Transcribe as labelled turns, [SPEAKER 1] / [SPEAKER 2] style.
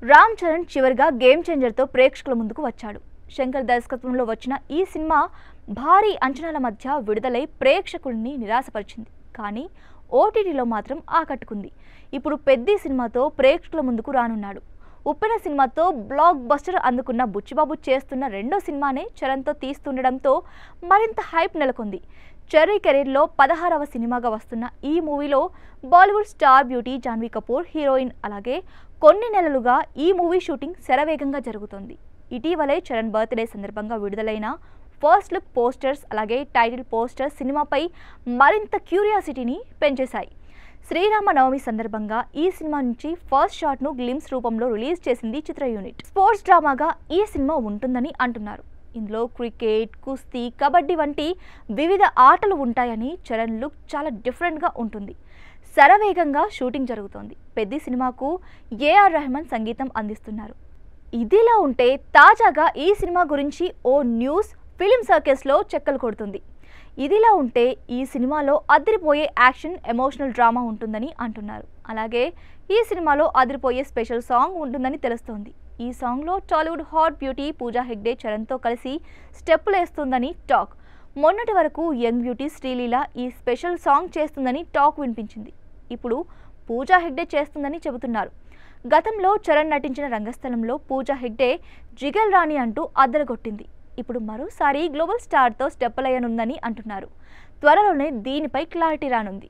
[SPEAKER 1] రామ్ చరణ్ చివరిగా గేమ్ చేంజర్తో ప్రేక్షకుల ముందుకు వచ్చాడు. శంకర్ దర్శకత్వంలో వచ్చిన ఈ సినిమా భారీ అంచనాల మధ్య విడుదలై ప్రేక్షకుల్ని నిరాశపరిచింది. కానీ ఓటీటీలో మాత్రం ఆకట్టుకుంది. ఇప్పుడు పెద్ద సినిమాతో ప్రేక్షకుల ముందుకు రానున్నాడు. ఉప్పెన సినిమాతో బ్లాక్ బస్టర్ అందుకున్న బుచ్చిబాబు చేస్తున్న రెండో సినిమానే చరణ్తో తీస్తుండడంతో మరింత హైప్ నెలకొంది. చెర్రీ కెరీర్లో 16వ సినిమాగా వస్తున్న ఈ మూవీలో Bollywood star beauty Janhvi Kapoor heroine. అలాగే కొన్ని నెలలుగా ఈ మూవీ షూటింగ్ శరవేగంగా జరుగుతోంది. ఇటీవలే చరణ్ బర్త్డే సందర్భంగా విడుదలైన ఫస్ట్ లుక్ పోస్టర్స్ అలాగే టైటిల్ పోస్టర్ సినిమాపై మరింత క్యూరియాసిటీని పెంచేశాయి. శ్రీరామనవమి సందర్భంగా ఈ సినిమా నుంచి ఫస్ట్ షాట్ను గ్లిమ్స్ రూపంలో రిలీజ్ చేసింది చిత్ర యూనిట్. స్పోర్ట్స్ డ్రామాగా ఈ సినిమా ఉంటుందని అంటున్నారు. ఇందులో క్రికెట్, కుస్తీ, కబడ్డీ వంటి వివిధ ఆటలు ఉంటాయని, చరణ్ లుక్ చాలా డిఫరెంట్గా ఉంటుంది. శరవేగంగా షూటింగ్ జరుగుతోంది. పెద్ద సినిమాకు ఏఆర్ రెహమాన్ సంగీతం అందిస్తున్నారు. ఇదిలా ఉంటే తాజాగా ఈ సినిమా గురించి ఓ న్యూస్ ఫిలిం సర్కిల్స్లో చెక్కలు కొడుతుంది. ఇదిలా ఉంటే ఈ సినిమాలో అదిరిపోయే యాక్షన్, ఎమోషనల్ డ్రామా ఉంటుందని అంటున్నారు. అలాగే ఈ సినిమాలో అదిరిపోయే స్పెషల్ సాంగ్ ఉంటుందని తెలుస్తోంది. ఈ సాంగ్లో టాలీవుడ్ హాట్ బ్యూటీ పూజా హెగ్డే చరణ్తో కలిసి స్టెప్పులు వేస్తుందని టాక్. మొన్నటి వరకు యంగ్ బ్యూటీ శ్రీలీల ఈ స్పెషల్ సాంగ్ చేస్తుందని టాక్ వినిపించింది. ఇప్పుడు పూజా హెగ్డే చేస్తుందని చెబుతున్నారు. గతంలో చరణ్ నటించిన రంగస్థలంలో పూజా హెగ్డే జిగల్ రాణి అంటూ అద్దరగొట్టింది. ఇప్పుడు మరోసారి గ్లోబల్ స్టార్తో స్టెప్పులయ్యనుందని అంటున్నారు. త్వరలోనే దీనిపై క్లారిటీ రానుంది.